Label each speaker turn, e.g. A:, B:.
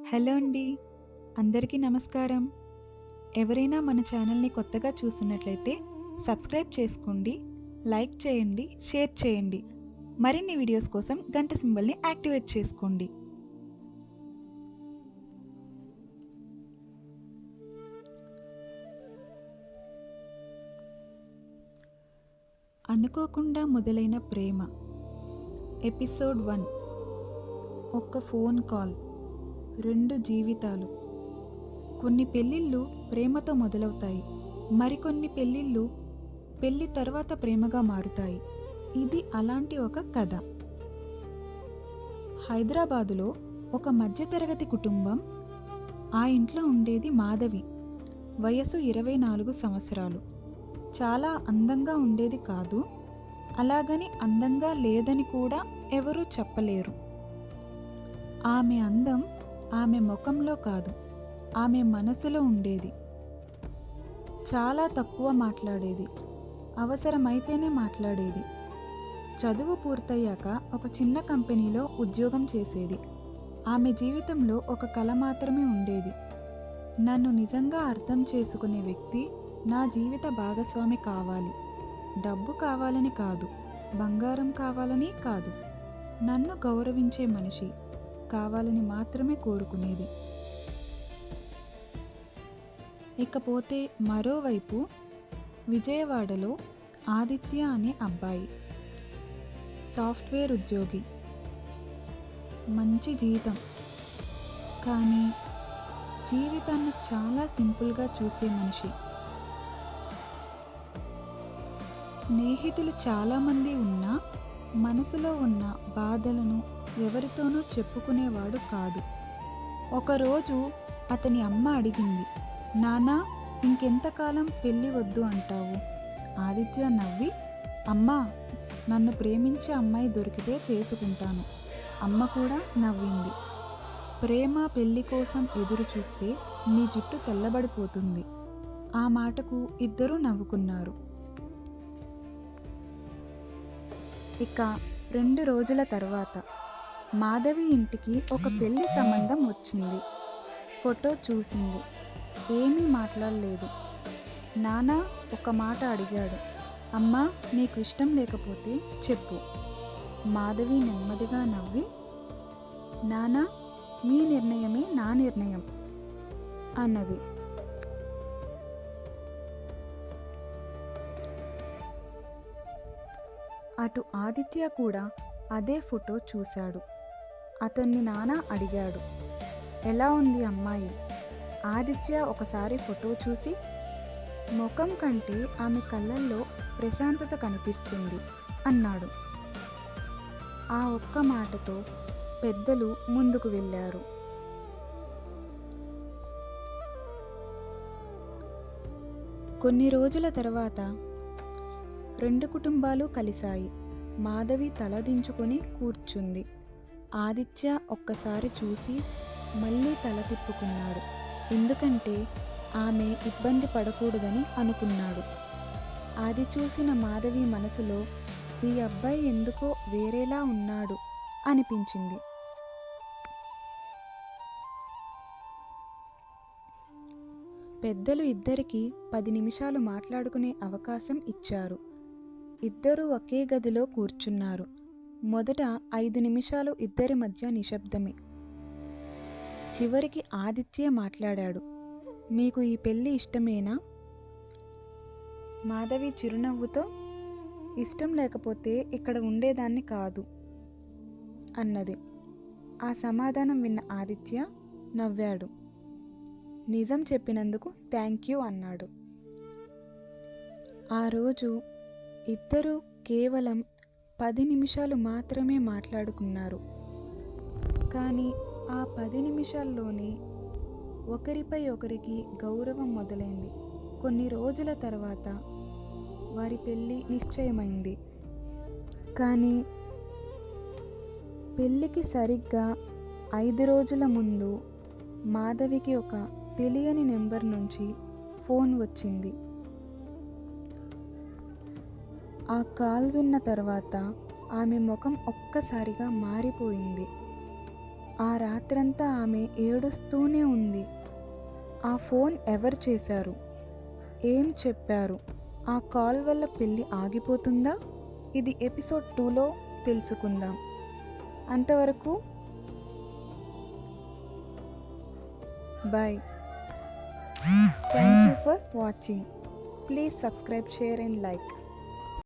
A: Hello అండి. అందరికీ నమస్కారం. ఎవరైనా మన ఛానల్‌ని కొత్తగా చూస్తున్నట్లయితే సబ్స్క్రైబ్ చేసుకోండి, లైక్ చేయండి, షేర్ చేయండి. మరిన్ని వీడియోస్ కోసం గంట సింబల్‌ని యాక్టివేట్ చేసుకోండి. అనుకోకుండా మొదలైన ప్రేమ ఎపిసోడ్ 1. ఒక్క ఫోన్ కాల్, 2 జీవితాలు. కొన్ని పెళ్ళిళ్ళు ప్రేమతో మొదలవుతాయి, మరికొన్ని పెళ్ళిళ్ళు పెళ్లి తర్వాత ప్రేమగా మారుతాయి. ఇది అలాంటి ఒక కథ. హైదరాబాదులో ఒక మధ్యతరగతి కుటుంబం. ఆ ఇంట్లో ఉండేది మాధవి. వయసు 24 సంవత్సరాలు. చాలా అందంగా ఉండేది కాదు, అలాగని అందంగా లేదని కూడా ఎవరూ చెప్పలేరు. ఆమె అందం ఆమె ముఖంలో కాదు, ఆమె మనసులో ఉండేది. చాలా తక్కువ మాట్లాడేది, అవసరమైతేనే మాట్లాడేది. చదువు పూర్తయ్యాక ఒక చిన్న కంపెనీలో ఉద్యోగం చేసేది. ఆమె జీవితంలో ఒక కల మాత్రమే ఉండేది. నన్ను నిజంగా అర్థం చేసుకునే వ్యక్తి నా జీవిత భాగస్వామి కావాలి. డబ్బు కావాలని కాదు, బంగారం కావాలని కాదు, నన్ను గౌరవించే మనిషి కావాలని మాత్రమే కోరుకునేది. ఇకపోతే మరోవైపు విజయవాడలో ఆదిత్య అనే అబ్బాయి. సాఫ్ట్వేర్ ఉద్యోగి, మంచి జీతం, కానీ జీవితాన్ని చాలా సింపుల్గా చూసే మనిషి. స్నేహితులు చాలామంది ఉన్నా మనసులో ఉన్న బాధలను ఎవరితోనూ చెప్పుకునేవాడు కాదు. ఒకరోజు అతని అమ్మ అడిగింది, నానా, ఇంకెంతకాలం పెళ్ళి వద్దు అంటావు? ఆదిత్య నవ్వి, అమ్మా, నన్ను ప్రేమించే అమ్మాయి దొరికితే చేసుకుంటాను. అమ్మ కూడా నవ్వింది. ప్రేమ పెళ్లి కోసం ఎదురు చూస్తే నీ జుట్టు తెల్లబడిపోతుంది. ఆ మాటకు ఇద్దరూ నవ్వుకున్నారు. ఇక 2 రోజుల తర్వాత మాధవి ఇంటికి ఒక పెళ్లి సంబంధం వచ్చింది. ఫోటో చూసింది, ఏమీ మాట్లాడలేదు. నానా ఒక మాట అడిగాడు, అమ్మా, నీకు ఇష్టం లేకపోతే చెప్పు. మాధవి నెమ్మదిగా నవ్వి, నానా, మీ నిర్ణయమే నా నిర్ణయం అన్నది. అటు ఆదిత్య కూడా అదే ఫోటో చూశాడు. అతన్ని నాన్న అడిగాడు, ఎలా ఉంది అమ్మాయి? ఆదిత్య ఒకసారి ఫోటో చూసి, ముఖం కంటే ఆమె కళ్ళల్లో ప్రశాంతత కనిపిస్తుంది అన్నాడు. ఆ ఒక్క మాటతో పెద్దలు ముందుకు వెళ్ళారు. కొన్ని రోజుల తర్వాత 2 కుటుంబాలు కలిశాయి. మాధవి తలదించుకొని కూర్చుంది. ఆదిత్య ఒక్కసారి చూసి మళ్ళీ తల తిప్పుకున్నాడు. ఎందుకంటే ఆమె ఇబ్బంది పడకూడదని అనుకున్నాడు. అది చూసిన మాధవి మనసులో ఈ అబ్బాయి ఎందుకో వేరేలా ఉన్నాడు అనిపించింది. పెద్దలు ఇద్దరికీ 10 నిమిషాలు మాట్లాడుకునే అవకాశం ఇచ్చారు. ఇద్దరూ ఒకే గదిలో కూర్చున్నారు. మొదట 5 నిమిషాలు ఇద్దరి మధ్య నిశ్శబ్దమే. చివరికి ఆదిత్య మాట్లాడాడు, మీకు ఈ పెళ్ళి ఇష్టమేనా? మాధవి చిరునవ్వుతో, ఇష్టం లేకపోతే ఇక్కడ ఉండేదాన్ని కాదు అన్నది. ఆ సమాధానం విన్న ఆదిత్య నవ్వాడు. నిజం చెప్పినందుకు థ్యాంక్ యూ అన్నాడు. ఆ రోజు ఇద్దరూ కేవలం 10 నిమిషాలు మాత్రమే మాట్లాడుకున్నారు. కానీ ఆ 10 నిమిషాల్లోనే ఒకరిపై ఒకరికి గౌరవం మొదలైంది. కొన్ని రోజుల తర్వాత వారి పెళ్ళి నిశ్చయమైంది. కానీ పెళ్ళికి సరిగ్గా 5 రోజుల ముందు మాధవికి ఒక తెలియని నెంబర్ నుంచి ఫోన్ వచ్చింది. ఆ కాల్ విన్న తర్వాత ఆమె ముఖం ఒక్కసారిగా మారిపోయింది. ఆ రాత్రంతా ఆమె ఏడుస్తూనే ఉంది. ఆ ఫోన్ ఎవరు చేశారు? ఏం చెప్పారు? ఆ కాల్ వల్ల పెళ్ళి ఆగిపోతుందా? ఇది ఎపిసోడ్ 2లో తెలుసుకుందాం. అంతవరకు bye. Thank you for watching. Please subscribe, share and like.